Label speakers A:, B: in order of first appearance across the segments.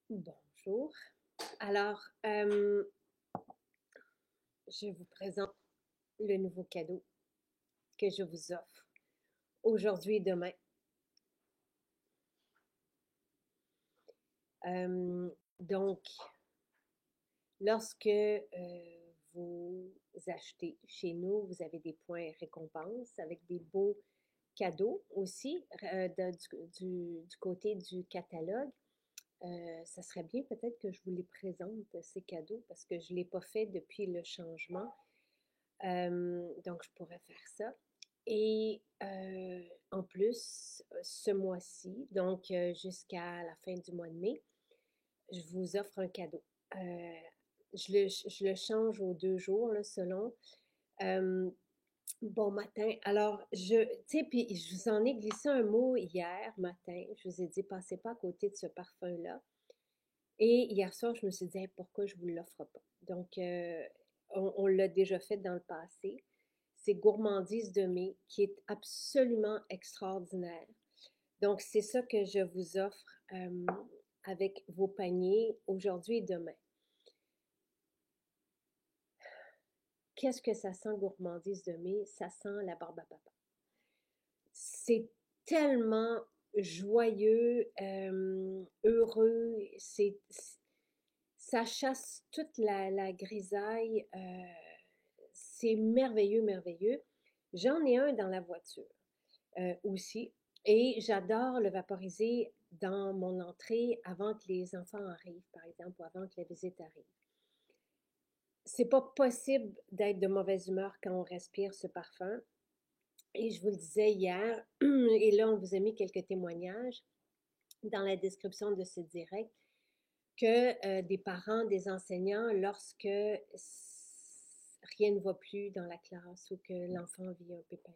A: Bonjour. Alors, je vous présente le nouveau cadeau que je vous offre aujourd'hui et demain. Donc, lorsque vous achetez chez nous, vous avez des points récompenses avec des beaux cadeaux aussi du côté du catalogue. Ça serait bien peut-être que je vous les présente, ces cadeaux, parce que je ne l'ai pas fait depuis le changement. Donc, je pourrais faire ça. Et en plus, ce mois-ci, donc jusqu'à la fin du mois de mai, je vous offre un cadeau. Euh, je le change aux 2 jours, là, selon. Euh, bon matin. Alors, tu sais, puis je vous en ai glissé un mot hier matin. Je vous ai dit, passez pas à côté de ce parfum-là. Et hier soir, je me suis dit, hey, pourquoi je ne vous l'offre pas? Donc, on l'a déjà fait dans le passé. C'est Gourmandise de mai, qui est absolument extraordinaire. Donc, c'est ça que je vous offre avec vos paniers aujourd'hui et demain. Qu'est-ce que ça sent Gourmandise de mai? Ça sent la barbe à papa. C'est tellement joyeux, heureux. Ça chasse toute la grisaille. C'est merveilleux, merveilleux. J'en ai un dans la voiture aussi. Et j'adore le vaporiser dans mon entrée avant que les enfants arrivent, par exemple, ou avant que la visite arrive. C'est pas possible d'être de mauvaise humeur quand on respire ce parfum. Et je vous le disais hier, et là, on vous a mis quelques témoignages dans la description de ce direct, que des parents, des enseignants, lorsque rien ne va plus dans la classe ou que l'enfant vit un pépin,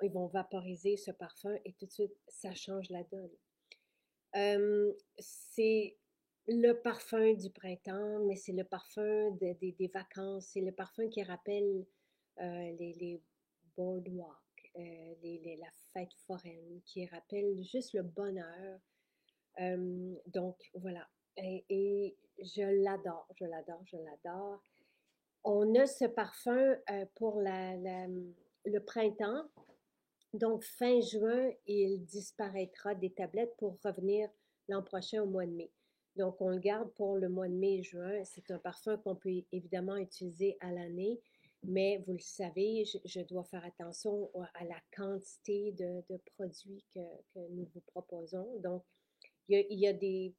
A: ils vont vaporiser ce parfum et tout de suite, ça change la donne. C'est le parfum du printemps, mais c'est le parfum des vacances, c'est le parfum qui rappelle les boardwalks, la fête foraine, qui rappelle juste le bonheur. Donc, voilà. Et je l'adore, je l'adore, je l'adore. On a ce parfum pour le printemps. Donc, fin juin, il disparaîtra des tablettes pour revenir l'an prochain au mois de mai. Donc, on le garde pour le mois de mai et juin. C'est un parfum qu'on peut évidemment utiliser à l'année, mais vous le savez, je dois faire attention à la quantité de produits que nous vous proposons. Donc, il y a des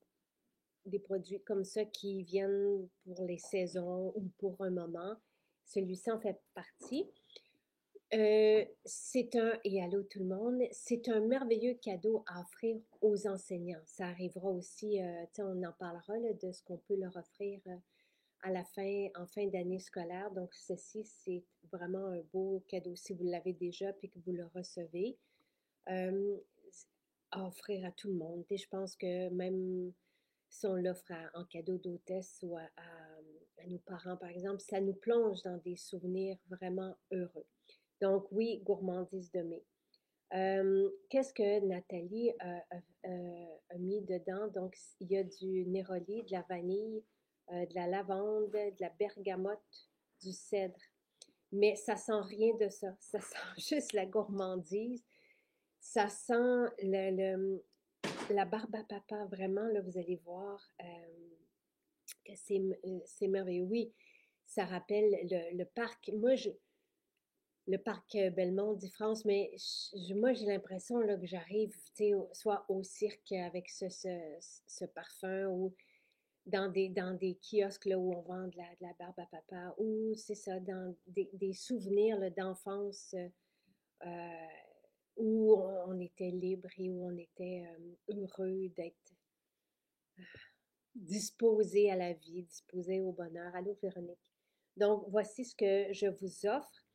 A: produits comme ça qui viennent pour les saisons ou pour un moment. Celui-ci en fait partie. Et allô tout le monde, c'est un merveilleux cadeau à offrir aux enseignants. Ça arrivera aussi, tu sais, on en parlera là, de ce qu'on peut leur offrir à la fin, en fin d'année scolaire. Donc, ceci, c'est vraiment un beau cadeau si vous l'avez déjà puis que vous le recevez. Euh, à offrir à tout le monde. Et je pense que même si on l'offre en cadeau d'hôtesse ou à nos parents, par exemple, ça nous plonge dans des souvenirs vraiment heureux. Donc oui, gourmandise de mai. Qu'est-ce que Nathalie a mis dedans? Donc, il y a du néroli, de la vanille, de la lavande, de la bergamote, du cèdre. Mais ça sent rien de ça. Ça sent juste la gourmandise. Ça sent la barbe à papa. Vraiment, là, vous allez voir que c'est merveilleux. Oui, ça rappelle le parc. Le parc Belmont dit France, mais moi, j'ai l'impression là, que j'arrive, soit au cirque avec ce parfum ou dans des kiosques là, où on vend de la barbe à papa, ou c'est ça, dans des souvenirs là, d'enfance euh, où on était libre et où on était heureux d'être disposé à la vie, disposé au bonheur. Allô, Véronique. Donc, voici ce que je vous offre.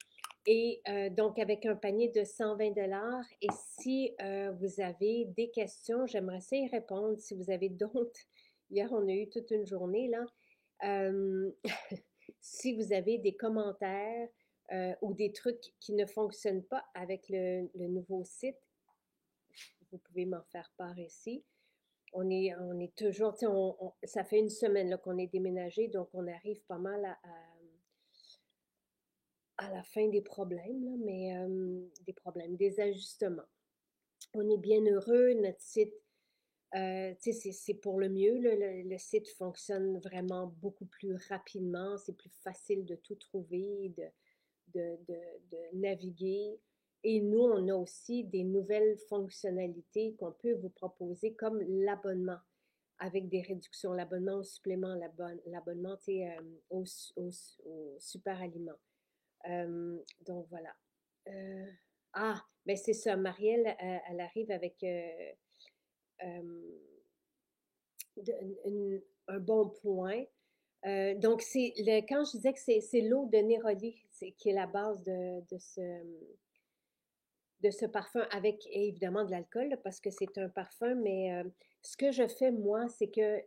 A: Et donc, avec un panier de 120 $. Et si vous avez des questions, j'aimerais ça y répondre. Si vous avez d'autres, hier, on a eu toute une journée, là. Euh, si vous avez des commentaires ou des trucs qui ne fonctionnent pas avec le nouveau site, vous pouvez m'en faire part ici. on est toujours, tu sais, ça fait une semaine là, qu'on est déménagé, donc on arrive pas mal à la fin des problèmes, là, mais des problèmes, des ajustements. On est bien heureux, notre site, tu sais, c'est pour le mieux, là, le site fonctionne vraiment beaucoup plus rapidement, c'est plus facile de tout trouver, de naviguer. Et nous, on a aussi des nouvelles fonctionnalités qu'on peut vous proposer, comme l'abonnement, avec des réductions, l'abonnement au supplément, l'abonnement, tu sais, au super aliment. Donc voilà. Euh, ben c'est ça, Marielle, elle arrive avec euh, un bon point. Donc, quand je disais que c'est l'eau de Néroli qui est la base de ce parfum, avec évidemment de l'alcool, là, parce que c'est un parfum, mais ce que je fais, moi, c'est que,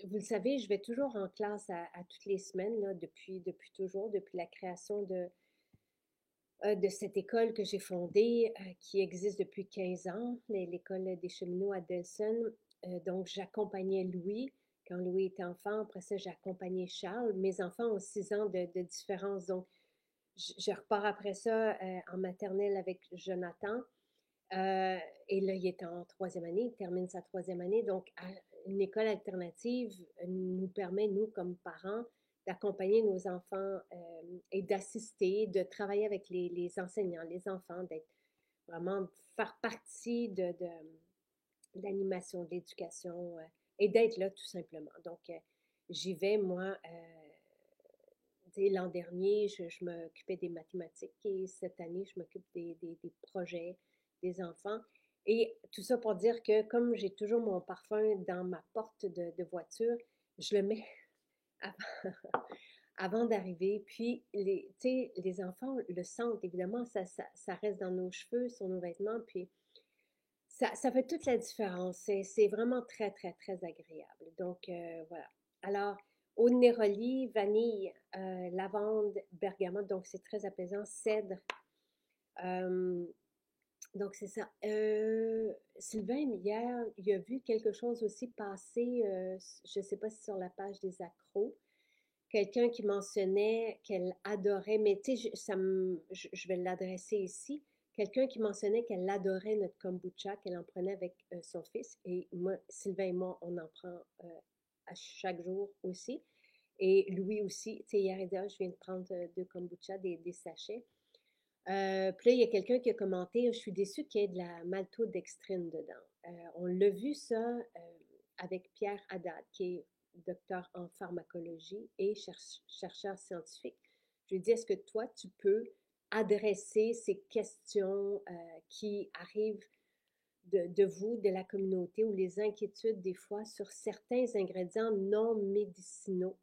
A: vous le savez, je vais toujours en classe à toutes les semaines, là, depuis toujours, depuis la création de cette école que j'ai fondée, qui existe depuis 15 ans, l'école des cheminots à Delson. Donc, j'accompagnais Louis quand Louis était enfant. Après ça, j'ai accompagné Charles. Mes enfants ont 6 ans de différence. Donc, je repars après ça en maternelle avec Jonathan. Euh, et là, il est en troisième année, il termine sa troisième année. Donc, une école alternative nous permet, nous, comme parents, d'accompagner nos enfants et d'assister, de travailler avec les enseignants, les enfants, d'être vraiment faire partie de l'animation, de l'éducation et d'être là tout simplement. Donc, j'y vais, moi, l'an dernier, je m'occupais des mathématiques et cette année, je m'occupe des projets des enfants. Et tout ça pour dire que comme j'ai toujours mon parfum dans ma porte de voiture, je le mets avant, avant d'arriver. Puis, les enfants le sentent, évidemment, ça reste dans nos cheveux, sur nos vêtements, puis ça fait toute la différence. C'est vraiment très, très, très agréable. Donc, voilà. Alors, eau de Néroli, vanille, lavande, bergamote, donc c'est très apaisant, cèdre. Euh, donc, c'est ça. Sylvain, hier, il a vu quelque chose aussi passer, je ne sais pas si sur la page des accros, quelqu'un qui mentionnait qu'elle adorait, mais tu sais, je vais l'adresser ici, quelqu'un qui mentionnait qu'elle adorait notre kombucha, qu'elle en prenait avec son fils, et moi, Sylvain et moi, on en prend à chaque jour aussi, et Louis aussi, tu sais, hier, il dit, ah, je viens de prendre de kombucha, des sachets. Puis là, il y a quelqu'un qui a commenté, je suis déçue qu'il y ait de la maltodextrine dedans. On l'a vu ça avec Pierre Haddad, qui est docteur en pharmacologie et chercheur scientifique. Je lui ai dit, est-ce que toi, tu peux adresser ces questions qui arrivent de vous, de la communauté, ou les inquiétudes des fois sur certains ingrédients non médicinaux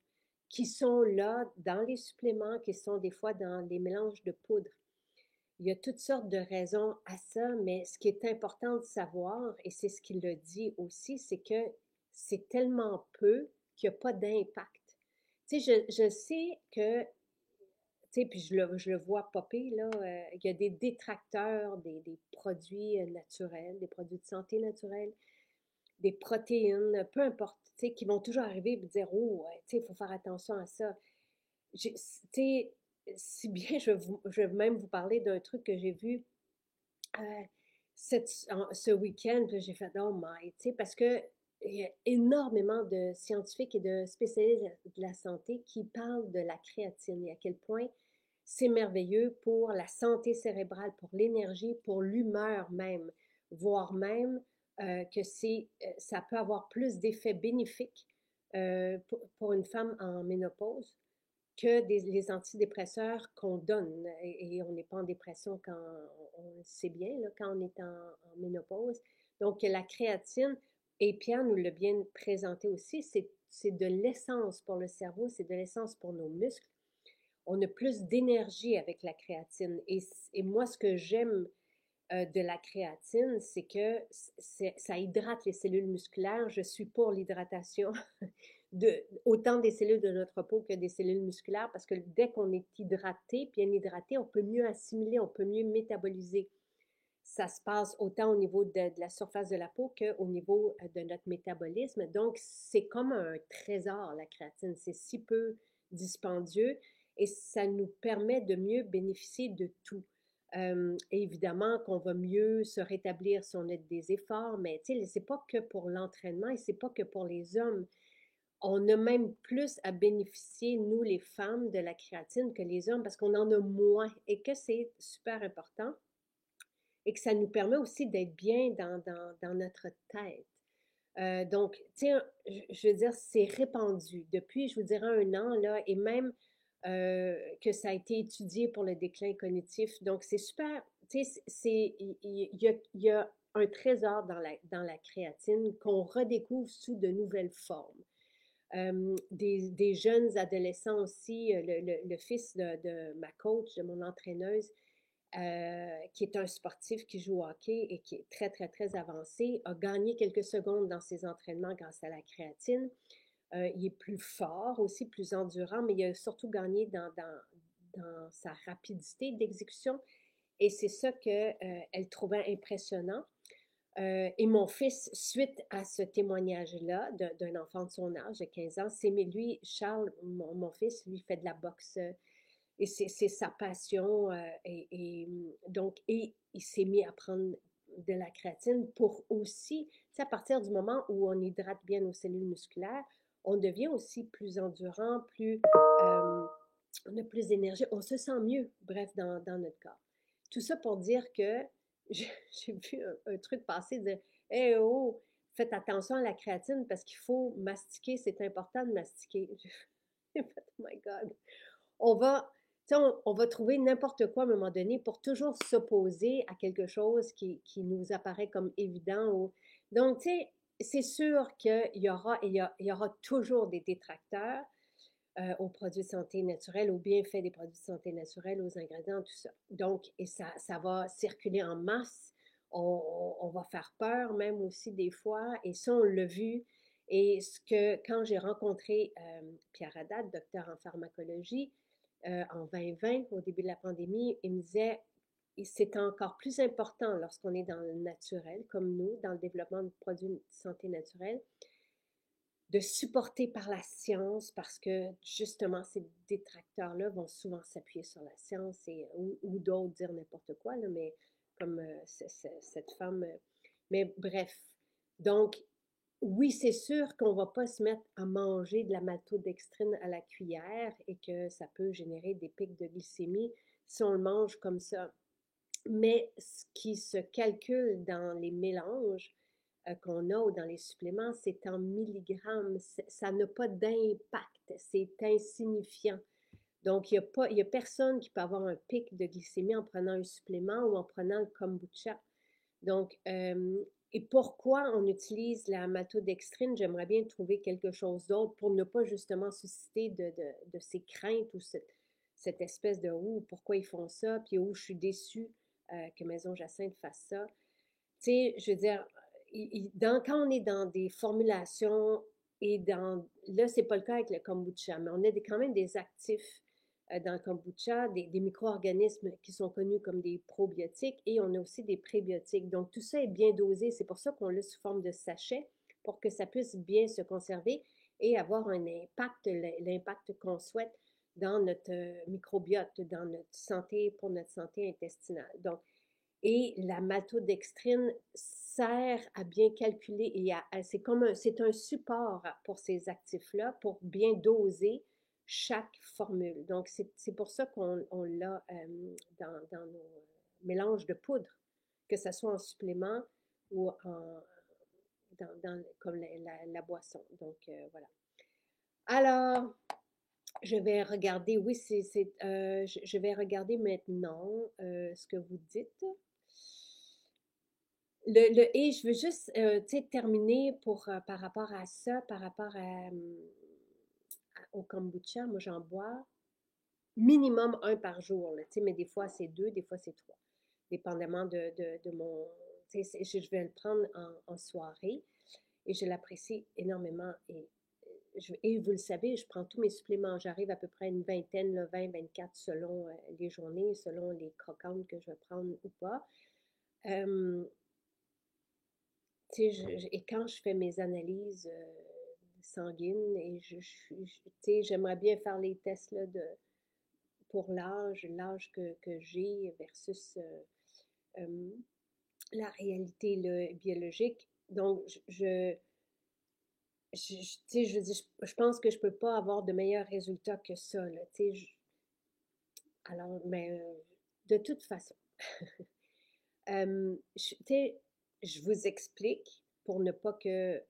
A: qui sont là dans les suppléments, qui sont des fois dans les mélanges de poudre. Il y a toutes sortes de raisons à ça, mais ce qui est important de savoir, et c'est ce qu'il a dit aussi, c'est que c'est tellement peu qu'il n'y a pas d'impact. Tu sais, je sais que, tu sais, puis je le vois popper, là, il y a des détracteurs des produits naturels, des produits de santé naturels, des protéines, peu importe, tu sais, qui vont toujours arriver et dire, oh, tu sais, il faut faire attention à ça. Tu sais, si bien, je vais même vous parler d'un truc que j'ai vu euh, ce week-end, j'ai fait oh my, tu sais, parce que il y a énormément de scientifiques et de spécialistes de la santé qui parlent de la créatine et à quel point c'est merveilleux pour la santé cérébrale, pour l'énergie, pour l'humeur même, voire même que ça peut avoir plus d'effets bénéfiques pour une femme en ménopause que les antidépresseurs qu'on donne. Et on n'est pas en dépression quand on le sait bien, là, quand on est en ménopause. Donc, la créatine, et Pierre nous l'a bien présenté aussi, c'est de l'essence pour le cerveau, c'est de l'essence pour nos muscles. On a plus d'énergie avec la créatine. Et moi, ce que j'aime de la créatine, c'est que ça hydrate les cellules musculaires. Je suis pour l'hydratation autant des cellules de notre peau que des cellules musculaires parce que dès qu'on est hydraté, bien hydraté, on peut mieux assimiler, on peut mieux métaboliser. ça se passe autant au niveau de la surface de la peau qu'au niveau de notre métabolisme. Donc, c'est comme un trésor, la créatine. C'est si peu dispendieux et ça nous permet de mieux bénéficier de tout. Évidemment qu'on va mieux se rétablir si on a des efforts, mais tu sais, c'est pas que pour l'entraînement et c'est pas que pour les hommes. On a même plus à bénéficier, nous les femmes, de la créatine que les hommes parce qu'on en a moins et que c'est super important et que ça nous permet aussi d'être bien dans notre tête. Donc, tu sais, je veux dire, c'est répandu depuis, je vous dirais, un an, là, et même que ça a été étudié pour le déclin cognitif. Donc, c'est super, tu sais, il y a un trésor dans la créatine qu'on redécouvre sous de nouvelles formes. Des jeunes adolescents aussi, le fils de ma coach, de mon entraîneuse, qui est un sportif qui joue au hockey et qui est très, très, très avancé, a gagné quelques secondes dans ses entraînements grâce à la créatine. Il est plus fort aussi, plus endurant, mais il a surtout gagné dans sa rapidité d'exécution. Et c'est ça qu'elle trouvait impressionnant. Et mon fils, suite à ce témoignage-là d'un enfant de son âge, de 15 ans, c'est mais lui, Charles, mon fils, lui fait de la boxe et c'est sa passion. Donc, il s'est mis à prendre de la créatine pour aussi, tu sais, à partir du moment où on hydrate bien nos cellules musculaires, on devient aussi plus endurant, on a plus d'énergie, on se sent mieux, bref, dans notre corps. Tout ça pour dire que j'ai vu un truc passer de Hey oh, faites attention à la créatine parce qu'il faut mastiquer, c'est important de mastiquer. Oh my God. On va, on va trouver n'importe quoi à un moment donné pour toujours s'opposer à quelque chose qui nous apparaît comme évident. Donc, tu sais, c'est sûr il y aura toujours des détracteurs aux produits de santé naturelle, aux bienfaits des produits de santé naturelle, aux ingrédients, tout ça. Donc, et ça va circuler en masse. On va faire peur même aussi des fois. Et ça, on l'a vu. Et quand j'ai rencontré Pierre Haddad, docteur en pharmacologie, en 2020, au début de la pandémie, il me disait, c'est encore plus important lorsqu'on est dans le naturel, comme nous, dans le développement de produits de santé naturelle, de supporter par la science parce que justement ces détracteurs-là vont souvent s'appuyer sur la science ou d'autres dire n'importe quoi, là, mais comme cette femme. Mais bref, donc oui, c'est sûr qu'on ne va pas se mettre à manger de la maltodextrine à la cuillère et que ça peut générer des pics de glycémie si on le mange comme ça. Mais ce qui se calcule dans les mélanges, qu'on a ou dans les suppléments, c'est en milligrammes. Ça n'a pas d'impact. C'est insignifiant. Donc, il y a personne qui peut avoir un pic de glycémie en prenant un supplément ou en prenant le kombucha. Donc, et pourquoi on utilise la maltodextrine? J'aimerais bien trouver quelque chose d'autre pour ne pas justement susciter de ces craintes ou cette espèce de pourquoi ils font ça, puis je suis déçue que Maison Jacinthe fasse ça. Tu sais, je veux dire, quand on est dans des formulations là, c'est pas le cas avec le kombucha, mais on a quand même des actifs dans le kombucha, des micro-organismes qui sont connus comme des probiotiques et on a aussi des prébiotiques. Donc, tout ça est bien dosé. C'est pour ça qu'on l'a sous forme de sachet pour que ça puisse bien se conserver et avoir un impact, l'impact qu'on souhaite dans notre microbiote, dans notre santé, pour notre santé intestinale. Donc, et la maltodextrine sert à bien calculer et c'est un support pour ces actifs-là pour bien doser chaque formule. Donc, c'est pour ça qu'on l'a dans nos mélanges de poudre, que ce soit en supplément ou comme la boisson. Donc, voilà. Alors, je vais regarder, oui, je vais regarder maintenant ce que vous dites. Et je veux juste terminer par rapport à ça, par rapport au kombucha. Moi, j'en bois minimum un par jour, là, mais des fois c'est deux, des fois c'est trois, dépendamment de mon. Je vais le prendre en soirée et je l'apprécie énormément. Et vous le savez, je prends tous mes suppléments. J'arrive à peu près à une vingtaine, là, 20, 24 selon les journées, selon les croquantes que je vais prendre ou pas. Euh, tu sais, et quand je fais mes analyses sanguines, et tu sais, j'aimerais bien faire les tests là, pour l'âge que j'ai versus euh, la réalité là, biologique. Donc, tu sais, je veux dire, je pense que je peux pas avoir de meilleurs résultats que ça, là, tu sais. Alors, mais de toute façon, tu sais, je vous explique pour ne pas que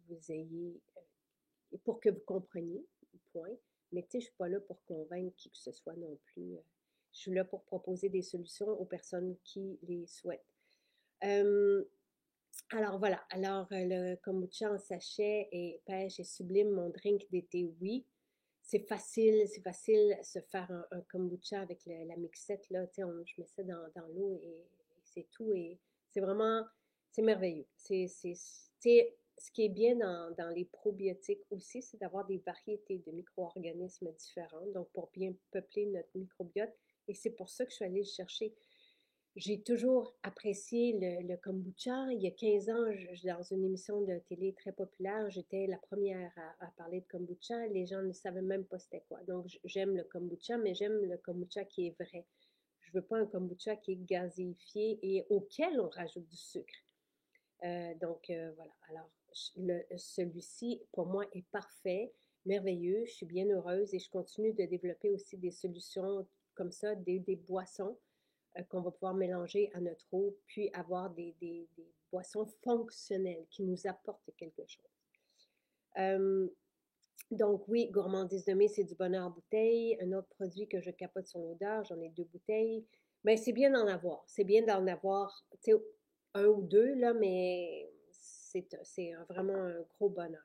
A: vous ayez, pour que vous compreniez, point. Mais tu sais, je suis pas là pour convaincre qui que ce soit non plus. Je suis là pour proposer des solutions aux personnes qui les souhaitent. Euh, alors voilà, alors le kombucha en sachet et pêche et sublime, mon drink d'été, oui. C'est facile se faire un kombucha avec la mixette, là, tu sais, je mets ça dans l'eau et c'est tout, et c'est vraiment, c'est merveilleux. Tu sais, ce qui est bien dans les probiotiques aussi, c'est d'avoir des variétés de micro-organismes différents, donc pour bien peupler notre microbiote, et c'est pour ça que je suis allée le chercher. J'ai toujours apprécié le kombucha. Il y a 15 ans, dans une émission de télé très populaire, j'étais la première à parler de kombucha. Les gens ne savaient même pas c'était quoi. Donc, j'aime le kombucha, mais j'aime le kombucha qui est vrai. Je veux pas un kombucha qui est gazéifié et auquel on rajoute du sucre. Voilà. Alors, celui-ci, pour moi, est parfait, merveilleux. Je suis bien heureuse et je continue de développer aussi des solutions comme ça, des boissons qu'on va pouvoir mélanger à notre eau, puis avoir des boissons fonctionnelles qui nous apportent quelque chose. Euh, donc oui, gourmandise de mai, c'est du bonheur en bouteille. Un autre produit que je capote sur l'odeur, j'en ai 2 bouteilles. Ben, c'est bien d'en avoir. C'est bien d'en avoir, tu sais, un ou deux, là, mais c'est vraiment un gros bonheur.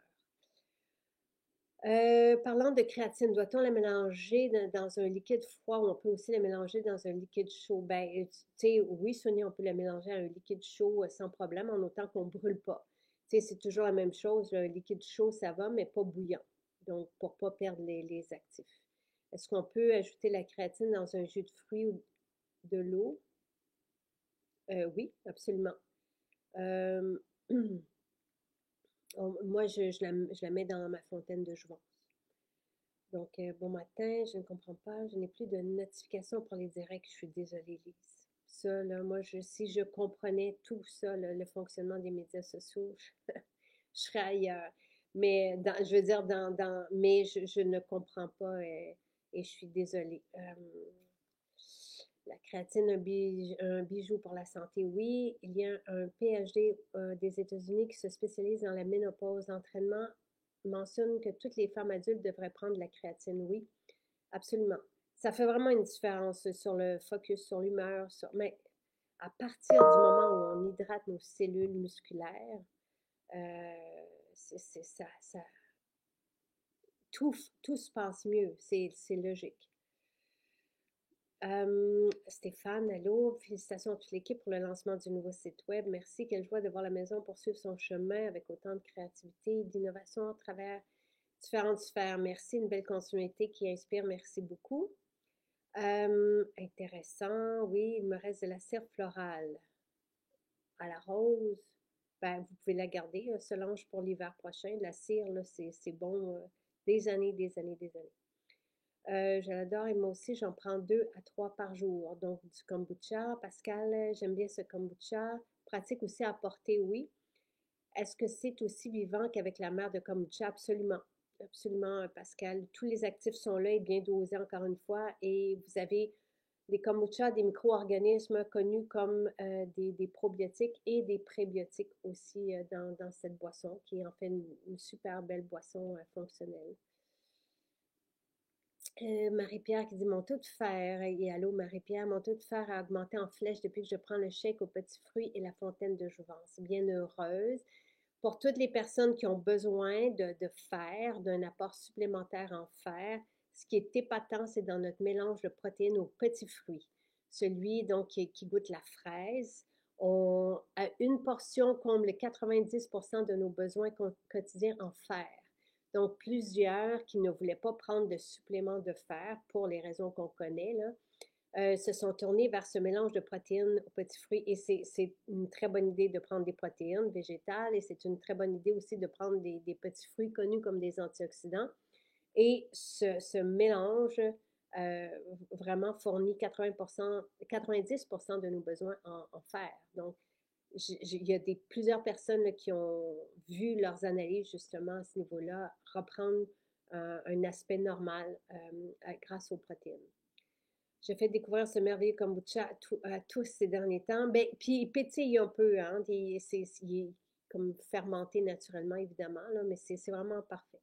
A: Parlant de créatine, doit-on la mélanger dans un liquide froid ou on peut aussi la mélanger dans un liquide chaud? Ben, tu sais, oui, Sonia, on peut la mélanger à un liquide chaud sans problème, en autant qu'on ne brûle pas. Tu sais, c'est toujours la même chose. Un liquide chaud, ça va, mais pas bouillant. Donc, pour ne pas perdre les actifs. Est-ce qu'on peut ajouter la créatine dans un jus de fruits ou de l'eau? Oui, absolument. Euh, moi, je la mets dans ma fontaine de jouvence. Donc, bon matin, je ne comprends pas, je n'ai plus de notification pour les directs, je suis désolée, Lise. Ça, là, moi, si je comprenais tout ça, là, le fonctionnement des médias sociaux, je serais ailleurs. Mais, je veux dire, mais je ne comprends pas et je suis désolée. La créatine, un bijou pour la santé, oui. Il y a un PhD des États-Unis qui se spécialise dans la ménopause. L'entraînement mentionne que toutes les femmes adultes devraient prendre la créatine, oui, absolument. Ça fait vraiment une différence sur le focus, sur l'humeur, mais à partir du moment où on hydrate nos cellules musculaires, tout, tout se passe mieux, c'est logique. Stéphane, allô, félicitations à toute l'équipe pour le lancement du nouveau site web. Merci, quelle joie de voir la maison poursuivre son chemin avec autant de créativité et d'innovation à travers différentes sphères. Merci, une belle continuité qui inspire. Merci beaucoup. Intéressant, oui, il me reste de la cire florale à la rose. Ben, vous pouvez la garder, Solange, pour l'hiver prochain. La cire, là, c'est bon des années, des années, des années. Je l'adore et moi aussi, j'en prends 2 à 3 par jour. Donc, du kombucha. Pascal, j'aime bien ce kombucha. Pratique aussi à porter, oui. Est-ce que c'est aussi vivant qu'avec la mère de kombucha? Absolument. Absolument, Pascal. Tous les actifs sont là et bien dosés encore une fois. Et vous avez des kombucha, des micro-organismes connus comme des probiotiques et des prébiotiques aussi dans cette boisson, qui est en fait une super belle boisson fonctionnelle. Marie-Pierre qui dit mon taux de fer. Et allô, Marie-Pierre, mon taux de fer a augmenté en flèche depuis que je prends le shake aux petits fruits et la fontaine de jouvence. Bien heureuse. Pour toutes les personnes qui ont besoin de fer, d'un apport supplémentaire en fer, ce qui est épatant, c'est dans notre mélange de protéines aux petits fruits. Celui donc qui goûte la fraise. À une portion comble 90% de nos besoins quotidiens en fer. Donc, plusieurs qui ne voulaient pas prendre de supplément de fer pour les raisons qu'on connaît, là, se sont tournés vers ce mélange de protéines aux petits fruits et c'est une très bonne idée de prendre des protéines végétales et c'est une très bonne idée aussi de prendre des petits fruits connus comme des antioxydants. Et ce mélange vraiment fournit 80%, 90% de nos besoins en fer. Donc, il y a plusieurs personnes là, qui ont vu leurs analyses justement à ce niveau-là reprendre un aspect normal grâce aux protéines. J'ai fait découvrir ce merveilleux kombucha à tous ces derniers temps. Ben, puis il pétille un peu, hein, il est comme fermenté naturellement, évidemment, là, mais c'est vraiment parfait.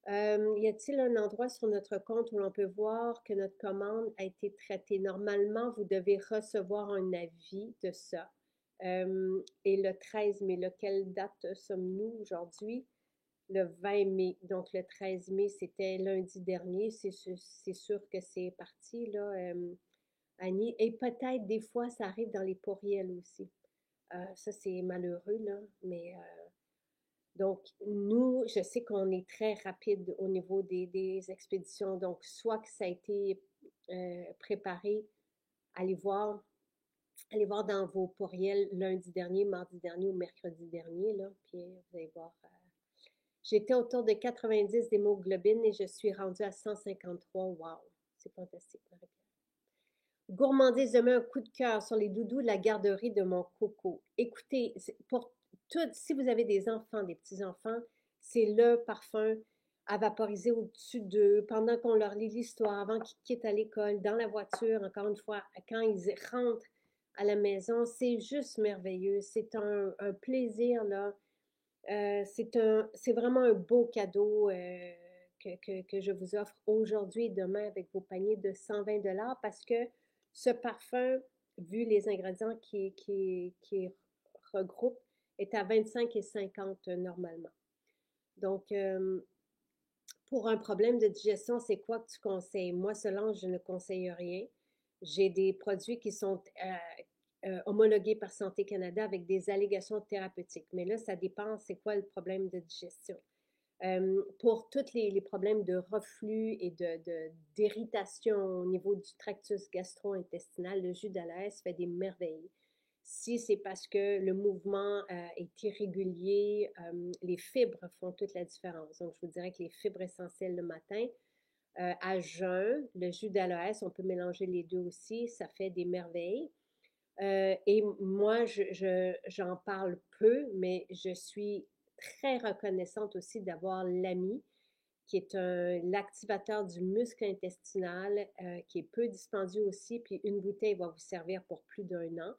A: Y a-t-il un endroit sur notre compte où l'on peut voir que notre commande a été traitée? Normalement, vous devez recevoir un avis de ça. Et le 13 mai, quelle date sommes-nous aujourd'hui? Le 20 mai. Donc, le 13 mai, c'était lundi dernier. C'est sûr que c'est parti, là, Annie. Et peut-être, des fois, ça arrive dans les pourriels aussi. Ça, c'est malheureux, là, mais donc, nous, je sais qu'on est très rapide au niveau des expéditions. Donc, soit que ça a été préparé, allez voir, allez voir dans vos pourriels lundi dernier, mardi dernier ou mercredi dernier, là, puis vous allez voir. J'étais autour de 90 d'hémoglobine et je suis rendue à 153. Wow, c'est fantastique, Marie-Pierre. Gourmandise demain un coup de cœur sur les doudous de la garderie de mon coco. Écoutez, pour si vous avez des enfants, des petits-enfants, c'est le parfum à vaporiser au-dessus d'eux pendant qu'on leur lit l'histoire, avant qu'ils quittent à l'école, dans la voiture, encore une fois, quand ils rentrent à la maison. C'est juste merveilleux. C'est un plaisir, là. C'est vraiment un beau cadeau que je vous offre aujourd'hui et demain avec vos paniers de 120 $ parce que ce parfum, vu les ingrédients qui regroupe, est à 25 et 50 normalement. Donc, pour un problème de digestion, c'est quoi que tu conseilles? Moi, Solange, je ne conseille rien. J'ai des produits qui sont homologués par Santé Canada avec des allégations thérapeutiques. Mais là, ça dépend, c'est quoi le problème de digestion. Pour tous les problèmes de reflux et d'irritation au niveau du tractus gastro-intestinal, le jus d'aloès fait des merveilles. Si c'est parce que le mouvement est irrégulier, les fibres font toute la différence. Donc, je vous dirais que les fibres essentielles le matin, à jeun, le jus d'aloès, on peut mélanger les deux aussi, ça fait des merveilles. Et moi, j'en parle peu, mais je suis très reconnaissante aussi d'avoir l'AMI, qui est l'activateur du muscle intestinal, qui est peu dispendieux aussi, puis une bouteille va vous servir pour plus d'un an.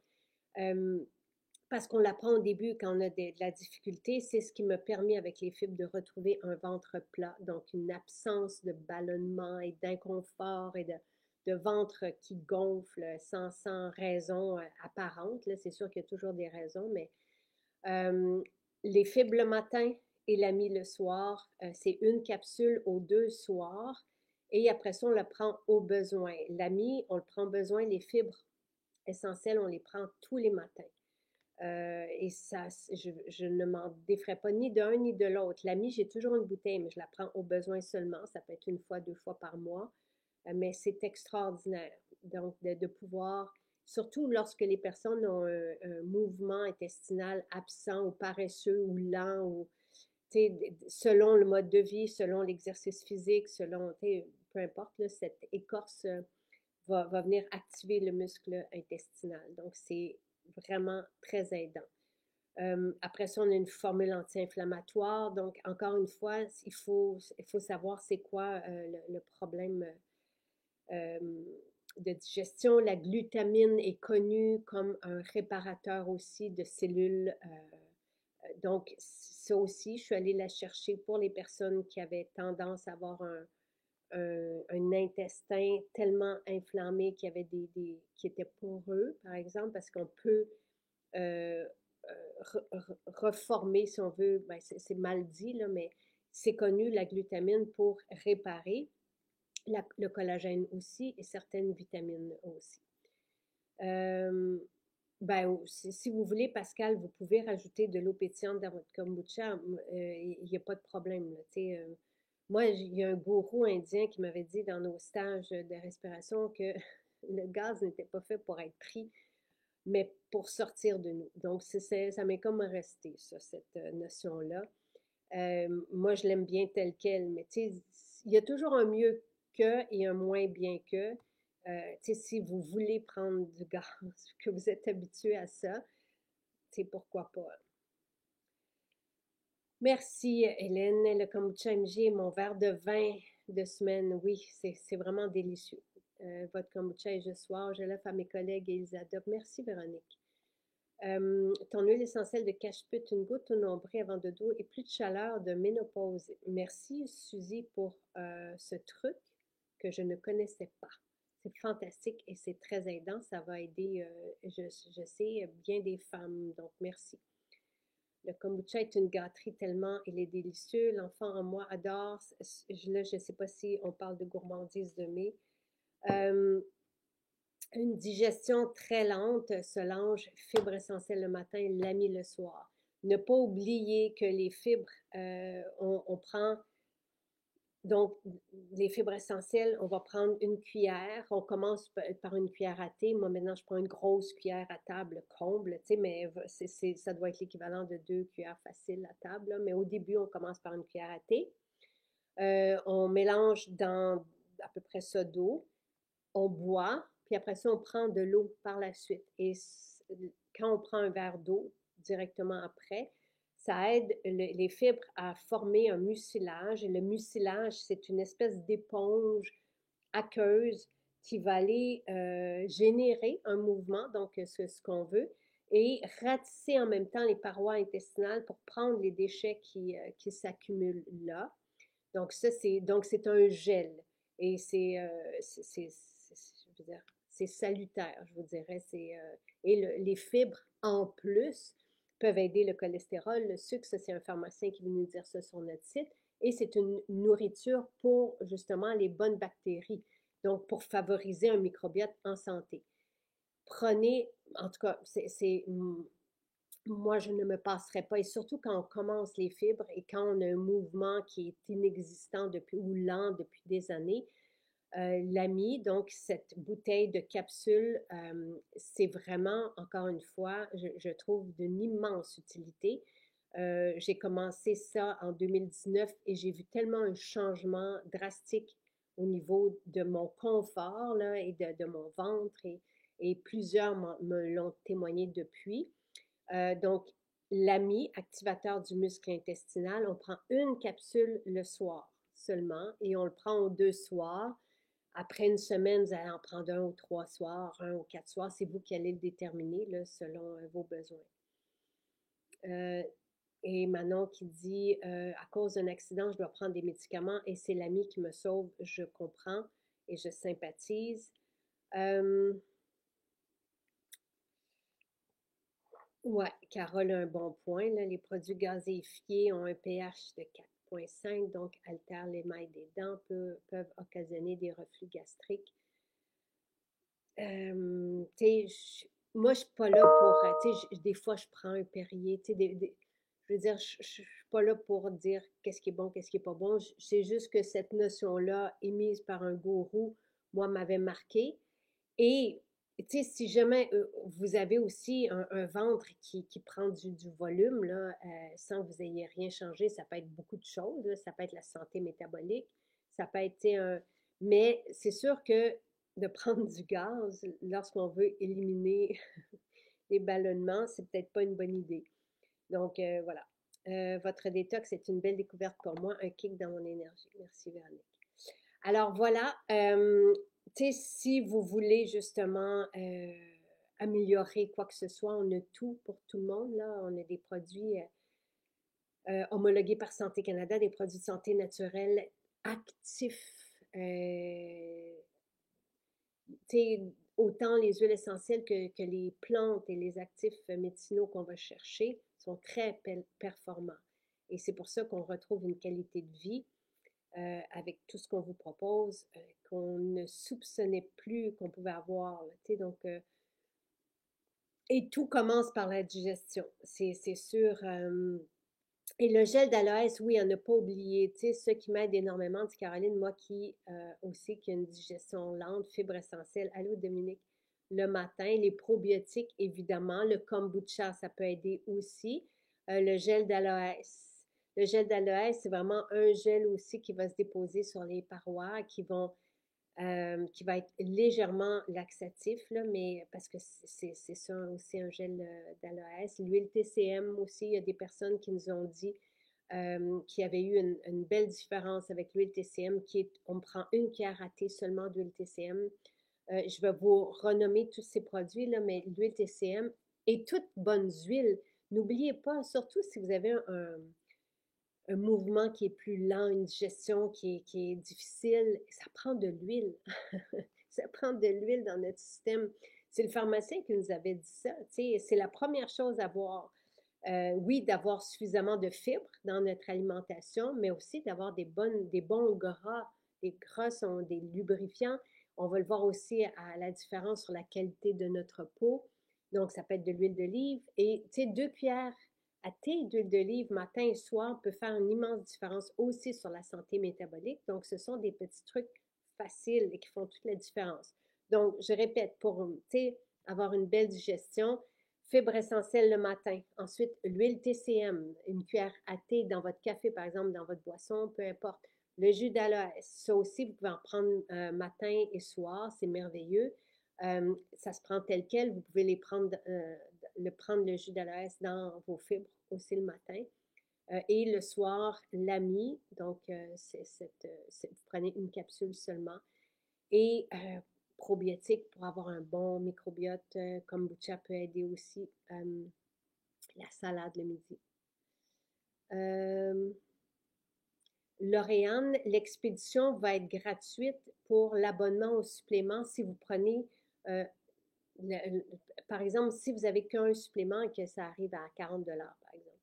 A: Parce qu'on l'apprend au début quand on a de la difficulté, c'est ce qui m'a permis avec les fibres de retrouver un ventre plat, donc une absence de ballonnement et d'inconfort et de ventre qui gonfle sans raison apparente. C'est sûr qu'il y a toujours des raisons, mais les fibres le matin et l'ami le soir, c'est une capsule aux 2 soirs. Et après ça, on le prend au besoin. L'ami, on le prend au besoin. Les fibres essentielles, on les prend tous les matins. Et ça, je ne m'en défrais pas ni d'un ni de l'autre. L'ami, j'ai toujours une bouteille, mais je la prends au besoin seulement. Ça peut être une fois, 2 fois par mois. Mais c'est extraordinaire. Donc, de pouvoir, surtout lorsque les personnes ont un mouvement intestinal absent ou paresseux ou lent, ou selon le mode de vie, selon l'exercice physique, selon, peu importe, là, cette écorce va venir activer le muscle intestinal. Donc, c'est vraiment très aidant. Après ça, on a une formule anti-inflammatoire. Donc, encore une fois, il faut savoir c'est quoi le problème de digestion. La glutamine est connue comme un réparateur aussi de cellules. Donc, ça aussi, je suis allée la chercher pour les personnes qui avaient tendance à avoir un intestin tellement inflammé qu'il y avait qui étaient poreux, par exemple, parce qu'on peut euh, reformer, si on veut, ben c'est mal dit, là, mais c'est connu, la glutamine, pour réparer le collagène aussi et certaines vitamines aussi. Ben, si vous voulez, Pascal, vous pouvez rajouter de l'eau pétillante dans votre kombucha. Il n'y a pas de problème. Là, moi, il y a un gourou indien qui m'avait dit dans nos stages de respiration que le gaz n'était pas fait pour être pris, mais pour sortir de nous. Donc, ça m'est comme resté, ça, cette notion-là. Moi, je l'aime bien tel quel, mais tu sais, il y a toujours un mieux que et un moins bien que. Tu sais, si vous voulez prendre du gaz, que vous êtes habitué à ça, tu sais, pourquoi pas. Merci, Hélène. Le kombucha MJ est mon verre de vin de semaine. Oui, c'est vraiment délicieux. Votre kombucha est juste soir. Je l'offre à mes collègues et ils adoptent. Merci, Véronique. Ton huile essentielle de cache-pute, une goutte au nombril avant de dos et plus de chaleur de ménopause. Merci, Suzy, pour ce truc que je ne connaissais pas. C'est fantastique et c'est très aidant. Ça va aider, je sais, bien des femmes. Donc, merci. Le kombucha est une gâterie tellement il est délicieux. L'enfant en moi adore. Là, je ne sais pas si on parle de gourmandise de mai. Euh, une digestion très lente, Solange, fibres essentielles le matin, l'ami le soir. Ne pas oublier que les fibres, on prend donc les fibres essentielles, on va prendre une cuillère. On commence par une cuillère à thé. Moi, maintenant, je prends une grosse cuillère à table, comble, tu sais, mais ça doit être l'équivalent de 2 cuillères faciles à table. Là. Mais au début, on commence par une cuillère à thé. On mélange dans à peu près ça d'eau. On boit, puis après ça, on prend de l'eau par la suite. Et quand on prend un verre d'eau directement après, ça aide les fibres à former un mucilage. Et le mucilage, c'est une espèce d'éponge aqueuse qui va aller générer un mouvement, donc ce qu'on veut, et ratisser en même temps les parois intestinales pour prendre les déchets qui s'accumulent là. Donc, c'est un gel. Et je veux dire, c'est salutaire, je vous dirais. Et les fibres, en plus, peuvent aider le cholestérol. Le sucre, ça, c'est un pharmacien qui veut nous dire ça sur notre site. Et c'est une nourriture pour, justement, les bonnes bactéries. Donc, pour favoriser un microbiote en santé. Prenez, en tout cas, moi, je ne me passerai pas. Et surtout quand on commence les fibres et quand on a un mouvement qui est inexistant depuis ou lent depuis des années, l'AMI, donc cette bouteille de capsule, c'est vraiment, encore une fois, je trouve d'une immense utilité. J'ai commencé ça en 2019 et j'ai vu tellement un changement drastique au niveau de mon confort là, et de mon ventre et plusieurs me l'ont témoigné depuis. Donc, l'AMI, activateur du muscle intestinal, on prend une capsule le soir seulement et on le prend aux 2 soirs. Après une semaine, vous allez en prendre un ou 3 soirs, un ou 4 soirs. C'est vous qui allez le déterminer là, selon vos besoins. Et Manon qui dit à cause d'un accident, je dois prendre des médicaments et c'est l'AMI qui me sauve. Je comprends et je sympathise. Ouais, Carole a un bon point. Là. Les produits gazéifiés ont un pH de 4,5, donc altèrent l'émail des dents, peuvent occasionner des reflux gastriques. Moi, je suis pas là pour, des fois, je prends un Perrier, je veux dire, je suis pas là pour dire qu'est-ce qui est bon, qu'est-ce qui est pas bon. C'est juste que cette notion-là, émise par un gourou, moi, m'avait marqué. Et, tu sais, si jamais vous avez aussi un ventre qui prend du volume, là, sans que vous ayez rien changé, ça peut être beaucoup de choses, là. Ça peut être la santé métabolique, ça peut être, mais c'est sûr que de prendre du gaz lorsqu'on veut éliminer les ballonnements, c'est peut-être pas une bonne idée. Donc, voilà. Votre détox est une belle découverte pour moi, un kick dans mon énergie. Merci, Véronique. Alors, voilà. Tu sais, si vous voulez justement améliorer quoi que ce soit, on a tout pour tout le monde, là. On a des produits homologués par Santé Canada, des produits de santé naturelle actifs. Autant les huiles essentielles que les plantes et les actifs médicinaux qu'on va chercher sont très performants. Et c'est pour ça qu'on retrouve une qualité de vie avec tout ce qu'on vous propose, qu'on ne soupçonnait plus qu'on pouvait avoir. Donc, et tout commence par la digestion. C'est sûr. Et le gel d'aloès, oui, on n'a pas oublié. Tu sais, ce qui m'aide énormément, dit Caroline, moi qui aussi qui a une digestion lente, fibre essentielle. Allô, Dominique? Le matin, les probiotiques, évidemment. Le kombucha, ça peut aider aussi. Le gel d'aloès. Le gel d'aloès, c'est vraiment un gel aussi qui va se déposer sur les parois, qui va être légèrement laxatif, là, mais parce que c'est ça aussi un gel d'aloès. L'huile TCM aussi, il y a des personnes qui nous ont dit qu'il y avait eu une belle différence avec l'huile TCM, on prend une cuillère à thé seulement d'huile TCM. Je vais vous renommer tous ces produits-là, mais l'huile TCM et toutes bonnes huiles. N'oubliez pas, surtout si vous avez un mouvement qui est plus lent, une digestion qui est difficile, ça prend de l'huile. Ça prend de l'huile dans notre système. C'est le pharmacien qui nous avait dit ça. C'est la première chose à voir. Oui, d'avoir suffisamment de fibres dans notre alimentation, mais aussi d'avoir des bons gras. Les gras sont des lubrifiants. On va le voir aussi à la différence sur la qualité de notre peau. Donc, ça peut être de l'huile d'olive. Et, tu sais, 2 cuillères à thé d'huile d'olive matin et soir peut faire une immense différence aussi sur la santé métabolique. Donc, ce sont des petits trucs faciles et qui font toute la différence. Donc, je répète, pour avoir une belle digestion, fibres essentielles le matin. Ensuite, l'huile TCM, une cuillère à thé dans votre café, par exemple, dans votre boisson, peu importe. Le jus d'aloès, ça aussi, vous pouvez en prendre matin et soir, c'est merveilleux. Ça se prend tel quel, vous pouvez prendre le jus d'aloès dans vos fibres aussi le matin. Et le soir, l'ami, donc vous prenez une capsule seulement. Et probiotiques pour avoir un bon microbiote, kombucha peut aider aussi. La salade le midi. Euh, Lauriane, l'expédition va être gratuite pour l'abonnement au supplément si vous prenez, euh, le- par exemple, si vous avez qu'un supplément et que ça arrive à 40 par exemple,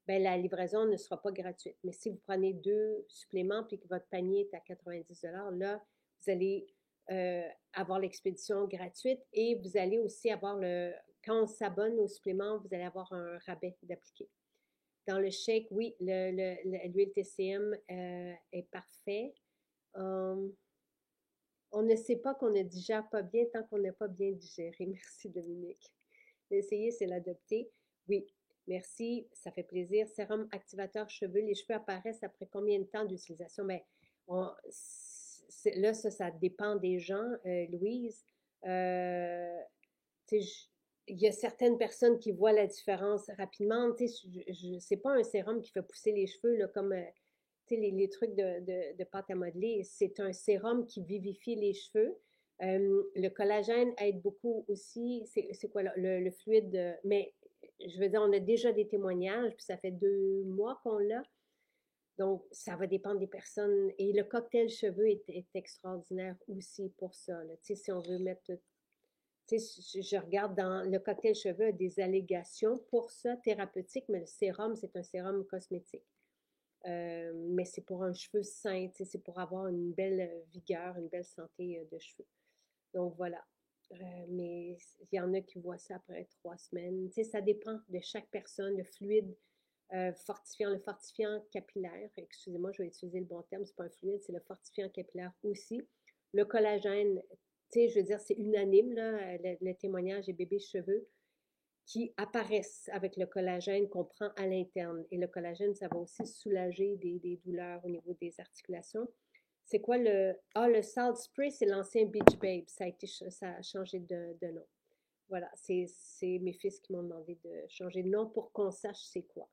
A: ben, la livraison ne sera pas gratuite. Mais si vous prenez 2 suppléments puis que votre panier est à 90 là, vous allez avoir l'expédition gratuite et vous allez aussi avoir quand on s'abonne au supplément, vous allez avoir un rabais d'appliquer. Dans le shake, oui, l'huile TCM est parfait. Euh, on ne sait pas qu'on ne digère pas bien tant qu'on n'a pas bien digéré. Merci, Dominique. L'essayer, c'est l'adopter. Oui, merci, ça fait plaisir. Sérum activateur cheveux. Les cheveux apparaissent après combien de temps d'utilisation? Bien, là, ça dépend des gens, Louise. Euh, il y a certaines personnes qui voient la différence rapidement. C'est pas un sérum qui fait pousser les cheveux là, comme les trucs de pâte à modeler. C'est un sérum qui vivifie les cheveux. Le collagène aide beaucoup aussi. C'est quoi le fluide? Mais je veux dire, on a déjà des témoignages, puis ça fait 2 mois qu'on l'a. Donc, ça va dépendre des personnes. Et le cocktail cheveux est extraordinaire aussi pour ça. Là. Si on veut mettre je regarde dans le cocktail cheveux a des allégations pour ça, thérapeutique, mais le sérum, c'est un sérum cosmétique. Mais c'est pour un cheveu sain, c'est pour avoir une belle vigueur, une belle santé de cheveux. Donc voilà. Mais il y en a qui voient ça après 3 semaines. Ça dépend de chaque personne, le fluide fortifiant, le fortifiant capillaire. Excusez-moi, je vais utiliser le bon terme, c'est pas un fluide, c'est le fortifiant capillaire aussi. Le collagène, je veux dire, c'est unanime, là, le témoignage des bébés cheveux qui apparaissent avec le collagène qu'on prend à l'interne. Et le collagène, ça va aussi soulager des douleurs au niveau des articulations. C'est quoi le... Ah, le Salt Spray, c'est l'ancien Beach Babe. Ça a changé de nom. Voilà, c'est mes fils qui m'ont demandé de changer de nom pour qu'on sache c'est quoi.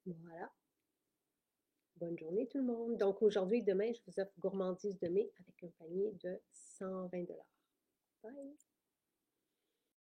A: Voilà. Bonne journée tout le monde. Donc aujourd'hui et demain, je vous offre gourmandise de mai avec un panier de 120 Bye!